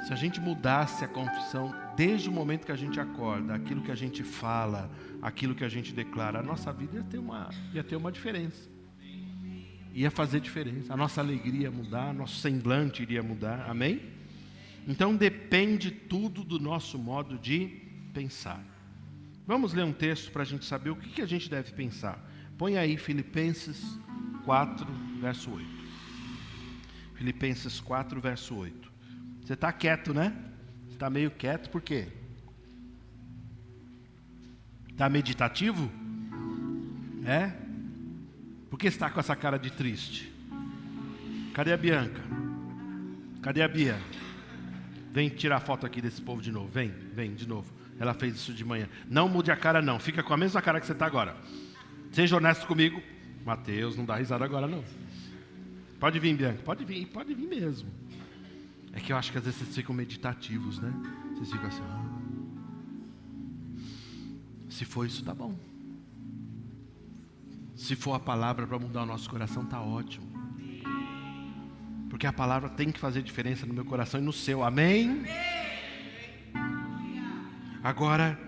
Se a gente mudasse a confissão desde o momento que a gente acorda, aquilo que a gente fala, aquilo que a gente declara, a nossa vida ia ter uma diferença. Ia fazer diferença. A nossa alegria ia mudar, nosso semblante iria mudar. Amém? Então depende tudo do nosso modo de pensar. Vamos ler um texto para a gente saber o que a gente deve pensar. Põe aí Filipenses 4, verso 8. Filipenses 4, verso 8. Você está quieto, né? Você está meio quieto, por quê? Está meditativo? É? Por que está com essa cara de triste? Cadê a Bianca? Cadê a Bia? Vem tirar foto aqui desse povo de novo. Vem de novo. Ela fez isso de manhã. Não mude a cara não. Fica com a mesma cara que você está agora. Seja honesto comigo. Mateus, não dá risada agora não. Pode vir, Bianca. Pode vir mesmo. É que eu acho que às vezes vocês ficam meditativos, né? Vocês ficam assim. Se for isso, tá bom. Se for a palavra para mudar o nosso coração, tá ótimo. Porque a palavra tem que fazer diferença no meu coração e no seu. Amém? Agora,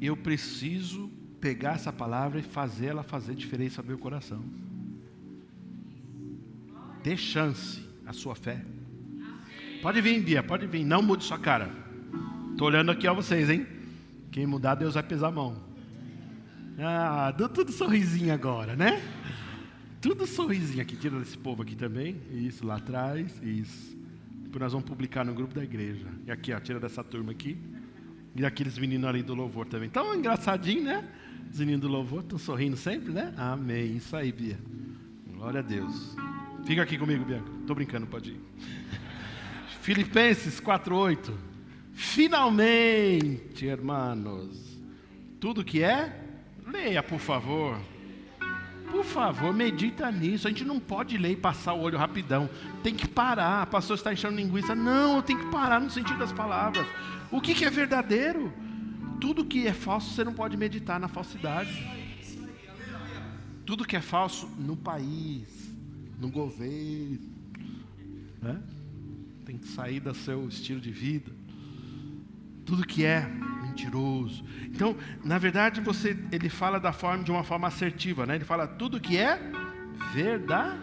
eu preciso pegar essa palavra e fazer ela fazer diferença no meu coração. Dê chance à sua fé. Pode vir, Bia, pode vir. Não mude sua cara. Estou olhando aqui a vocês, hein? Quem mudar, Deus vai pesar a mão. Tudo sorrisinho agora, né? Tudo sorrisinho aqui. Tira desse povo aqui também. Isso, lá atrás. Isso. Depois nós vamos publicar no grupo da igreja. E aqui, ó, tira dessa turma aqui. E aqueles meninos ali do louvor também. Tão engraçadinho, né? Os meninos do louvor estão sorrindo sempre, né? Amém. Isso aí, Bia. Glória a Deus. Fica aqui comigo, Bianca. Estou brincando, pode ir. Filipenses 4:8. Finalmente, hermanos, tudo que é, leia, por favor. Por favor, medita nisso. A gente não pode ler e passar o olho rapidão. Tem que parar. Pastor, está enchendo linguiça. Não, eu tenho que parar no sentido das palavras. O que é verdadeiro? Tudo que é falso, você não pode meditar na falsidade. Tudo que é falso no país, no governo, né? Tem que sair do seu estilo de vida. Tudo que é mentiroso. Então, na verdade, ele fala de uma forma assertiva, né? Ele fala tudo que é verdade.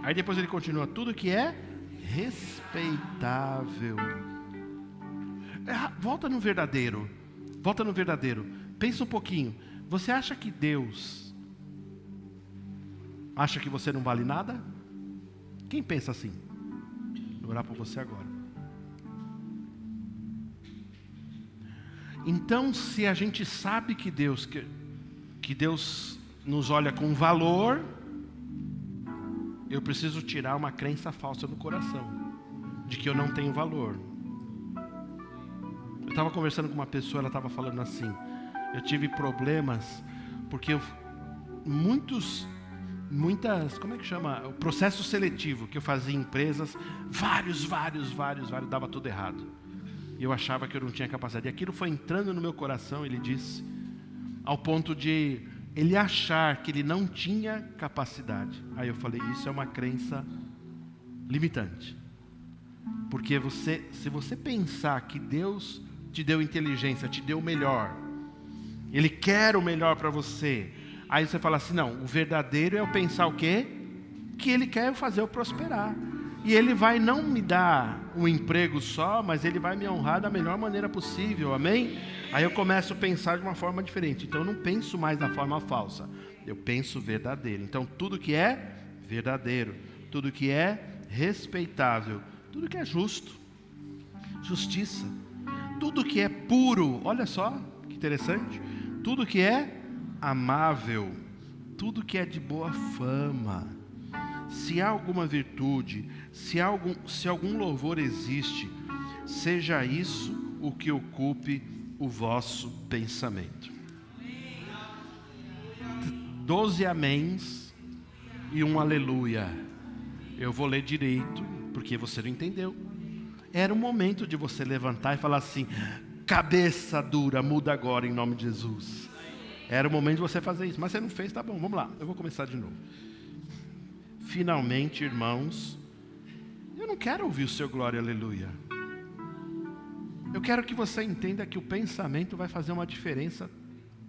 Aí depois ele continua, tudo que é respeitável. Volta no verdadeiro. Volta no verdadeiro. Pensa um pouquinho. Você acha que Deus acha que você não vale nada? Quem pensa assim? Vou orar por você agora. Então, se a gente sabe que Deus nos olha com valor, eu preciso tirar uma crença falsa do coração, de que eu não tenho valor. Eu estava conversando com uma pessoa, ela estava falando assim, eu tive problemas, porque muitas, como é que chama? O processo seletivo que eu fazia em empresas, vários, dava tudo errado. E eu achava que eu não tinha capacidade. E aquilo foi entrando no meu coração, ele disse, ao ponto de ele achar que ele não tinha capacidade. Aí eu falei, isso é uma crença limitante. Porque se você pensar que Deus te deu inteligência, te deu o melhor, Ele quer o melhor para você, aí você fala assim, não, o verdadeiro é eu pensar o quê? Que Ele quer fazer eu prosperar. E Ele vai não me dar um emprego só, mas Ele vai me honrar da melhor maneira possível, amém? Aí eu começo a pensar de uma forma diferente. Então eu não penso mais da forma falsa, eu penso verdadeiro. Então tudo que é verdadeiro, tudo que é respeitável, tudo que é justo, justiça, tudo que é puro, olha só que interessante, tudo que é amável, tudo que é de boa fama, se há alguma virtude, se algum louvor existe, seja isso o que ocupe o vosso pensamento. 12 améns e um aleluia. Eu vou ler direito, Porque você não entendeu. Era o momento de você levantar e falar assim: cabeça dura, muda agora em nome de Jesus. Era o momento de você fazer isso, mas você não fez, tá bom, vamos lá, eu vou começar de novo. Finalmente, irmãos, eu não quero ouvir o seu glória, aleluia. Eu quero que você entenda que o pensamento vai fazer uma diferença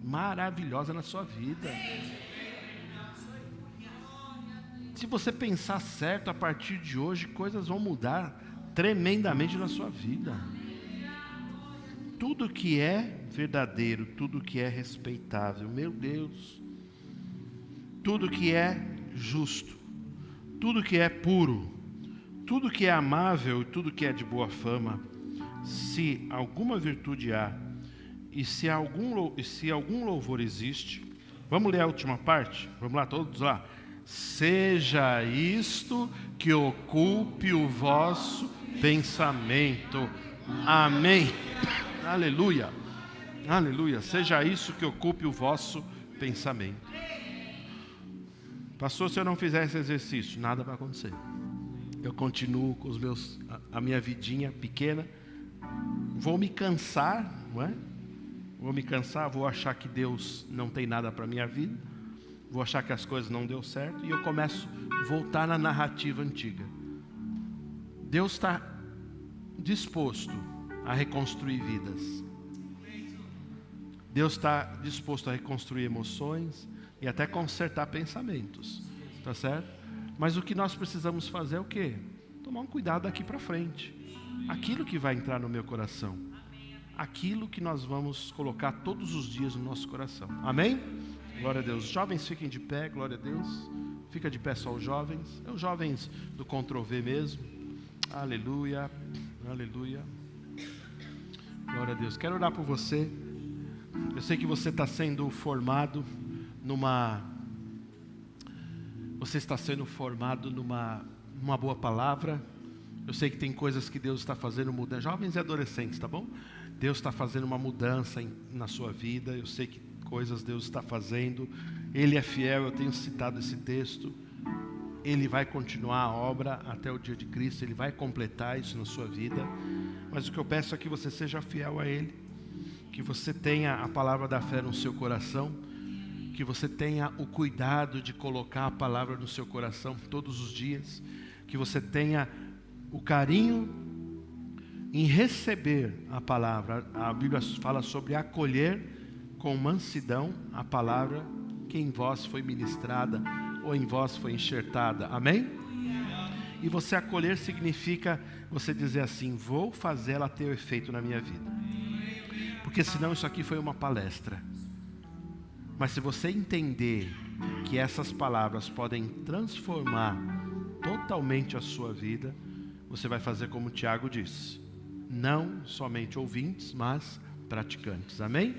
maravilhosa na sua vida. Se você pensar certo, a partir de hoje, coisas vão mudar tremendamente na sua vida. Tudo que é verdadeiro, tudo que é respeitável, meu Deus, tudo que é justo, tudo que é puro, tudo que é amável e tudo que é de boa fama, se alguma virtude há e se algum louvor existe, vamos ler a última parte? Vamos lá, todos lá. Seja isto que ocupe o vosso pensamento. Amém. Aleluia. Aleluia. Seja isso que ocupe o vosso pensamento. Pastor, se eu não fizer esse exercício, nada vai acontecer. Eu continuo com a minha vidinha pequena. Vou me cansar, não é? Vou me cansar, vou achar que Deus não tem nada para a minha vida. Vou achar que as coisas não deu certo. E eu começo a voltar na narrativa antiga. Deus está disposto a reconstruir vidas. Deus está disposto a reconstruir emoções e até consertar pensamentos, tá certo? Mas o que nós precisamos fazer é o quê? Tomar um cuidado daqui para frente. Aquilo que vai entrar no meu coração, aquilo que nós vamos colocar todos os dias no nosso coração. Amém? Glória a Deus. Os jovens fiquem de pé, glória a Deus. Fica de pé só os jovens. É os jovens do Ctrl+V mesmo. Aleluia, aleluia. Glória a Deus. Quero orar por você. Eu sei que você está sendo formado numa boa palavra. Eu sei que tem coisas que Deus está fazendo mudança. Jovens e adolescentes, tá bom? Deus está fazendo uma mudança na sua vida. Eu sei que coisas Deus está fazendo. Ele é fiel, eu tenho citado esse texto. Ele vai continuar a obra até o dia de Cristo. Ele vai completar isso na sua vida. Mas o que eu peço é que você seja fiel a Ele. Que você tenha a palavra da fé no seu coração. Que você tenha o cuidado de colocar a palavra no seu coração todos os dias. Que você tenha o carinho em receber a palavra. A Bíblia fala sobre acolher com mansidão a palavra que em vós foi ministrada ou em vós foi enxertada. Amém? E você acolher significa você dizer assim: vou fazer ela ter efeito na minha vida. Porque senão isso aqui foi uma palestra. Mas se você entender que essas palavras podem transformar totalmente a sua vida, você vai fazer como Tiago disse: não somente ouvintes, mas praticantes. Amém?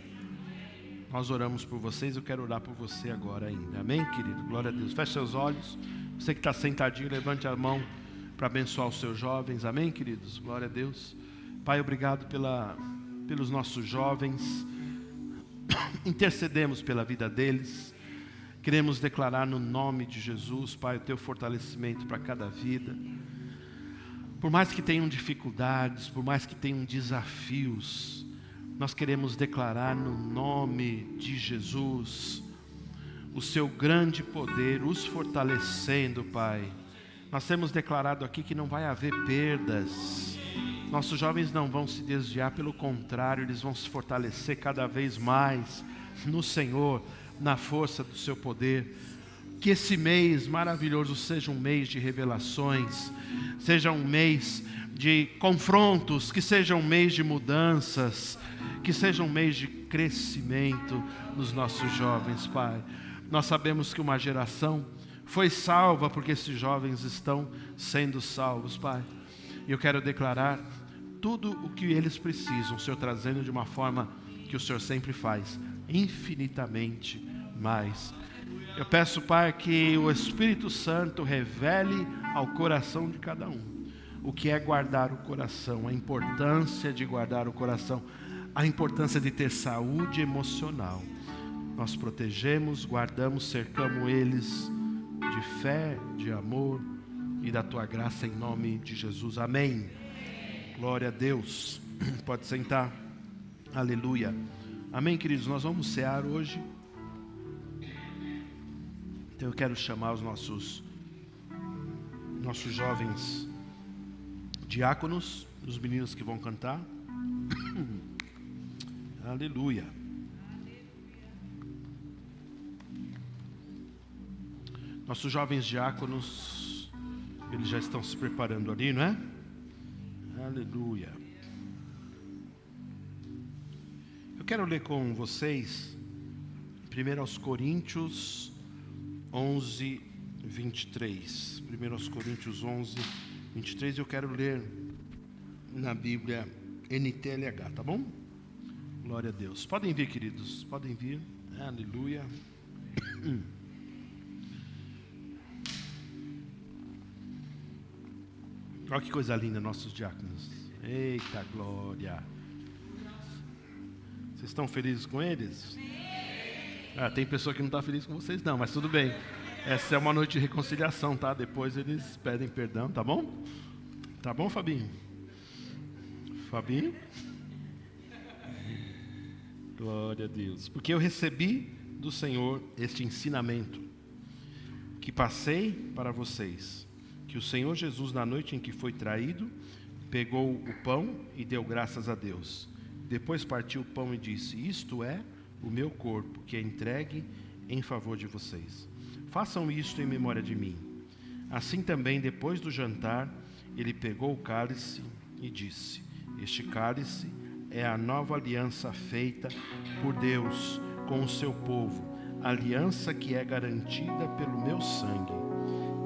Nós oramos por vocês, eu quero orar por você agora ainda. Amém, querido? Glória a Deus. Feche seus olhos. Você que está sentadinho, levante a mão para abençoar os seus jovens. Amém, queridos? Glória a Deus. Pai, obrigado pelos nossos jovens. Intercedemos pela vida deles. Queremos declarar no nome de Jesus, Pai, o teu fortalecimento para cada vida. Por mais que tenham dificuldades, por mais que tenham desafios, nós queremos declarar no nome de Jesus o seu grande poder, os fortalecendo, Pai. Nós temos declarado aqui que não vai haver perdas. Nossos jovens não vão se desviar, pelo contrário, eles vão se fortalecer cada vez mais no Senhor, na força do seu poder. Que esse mês maravilhoso seja um mês de revelações, seja um mês de confrontos, que seja um mês de mudanças, que seja um mês de crescimento nos nossos jovens, Pai. Nós sabemos que uma geração foi salva porque esses jovens estão sendo salvos, Pai. E eu quero declarar tudo o que eles precisam, o Senhor trazendo de uma forma que o Senhor sempre faz, infinitamente mais. Eu peço, Pai, que o Espírito Santo revele ao coração de cada um o que é guardar o coração, a importância de guardar o coração, a importância de ter saúde emocional. Nós protegemos, guardamos, cercamos eles de fé, de amor e da tua graça em nome de Jesus. Amém. Glória a Deus. Pode sentar. Aleluia. Amém, queridos. Nós vamos cear hoje. Então eu quero chamar os nossos jovens diáconos, os meninos que vão cantar. Aleluia. Nossos jovens diáconos, eles já estão se preparando ali, não é? Aleluia. Eu quero ler com vocês 1 Coríntios 11, 23. 1 Coríntios 11, 23. Eu quero ler na Bíblia NTLH, tá bom? Glória a Deus. Podem vir, queridos, podem vir. Aleluia. Olha que coisa linda, nossos diáconos. Eita glória. Vocês estão felizes com eles? Tem pessoa que não está feliz com vocês não, mas tudo bem. Essa é uma noite de reconciliação, tá? Depois eles pedem perdão, tá bom? Tá bom, Fabinho? Fabinho? Glória a Deus. Porque eu recebi do Senhor este ensinamento que passei para vocês. Que o Senhor Jesus, na noite em que foi traído, pegou o pão e deu graças a Deus. Depois partiu o pão e disse: isto é o meu corpo, que é entregue em favor de vocês. Façam isto em memória de mim. Assim também, depois do jantar, ele pegou o cálice e disse: este cálice é a nova aliança feita por Deus com o seu povo, aliança que é garantida pelo meu sangue.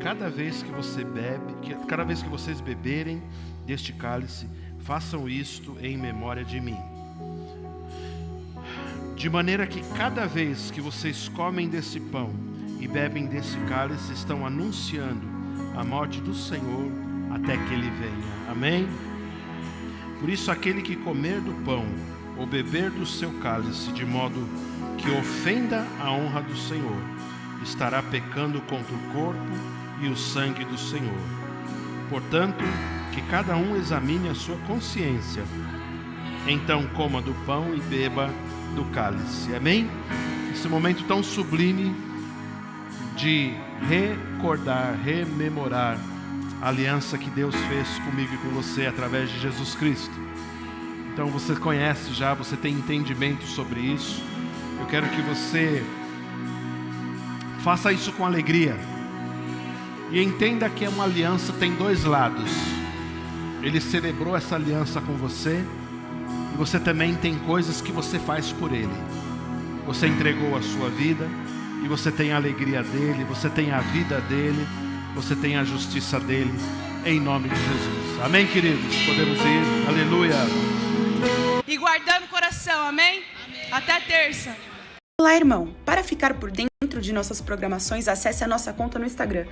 Cada vez que vocês beberem deste cálice, façam isto em memória de mim. De maneira que cada vez que vocês comem desse pão e bebem desse cálice, estão anunciando a morte do Senhor até que Ele venha. Amém? Por isso, aquele que comer do pão ou beber do seu cálice de modo que ofenda a honra do Senhor, estará pecando contra o corpo e o sangue do Senhor. Portanto, que cada um examine a sua consciência. Então coma do pão e beba do cálice. Amém? Esse momento tão sublime de recordar, rememorar a aliança que Deus fez comigo e com você através de Jesus Cristo. Então você conhece já, você tem entendimento sobre isso. Eu quero que você faça isso com alegria. E entenda que uma aliança tem dois lados. Ele celebrou essa aliança com você, e você também tem coisas que você faz por Ele. Você entregou a sua vida, e você tem a alegria dEle, você tem a vida dEle, você tem a justiça dEle, em nome de Jesus. Amém, queridos? Podemos ir? Aleluia. E guardando o coração, amém? Até terça. Olá, irmão. Para ficar por dentro de nossas programações, acesse a nossa conta no Instagram,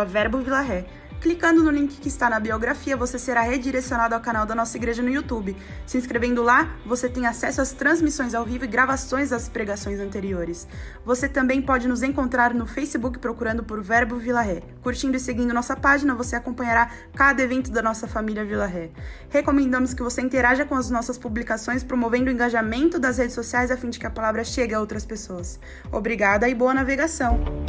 @verbovilaré. Clicando no link que está na biografia, você será redirecionado ao canal da nossa igreja no YouTube. Se inscrevendo lá, você tem acesso às transmissões ao vivo e gravações das pregações anteriores. Você também pode nos encontrar no Facebook procurando por Verbo Vila Ré. Curtindo e seguindo nossa página, você acompanhará cada evento da nossa família Vila Ré. Recomendamos que você interaja com as nossas publicações, promovendo o engajamento das redes sociais a fim de que a palavra chegue a outras pessoas. Obrigada e boa navegação!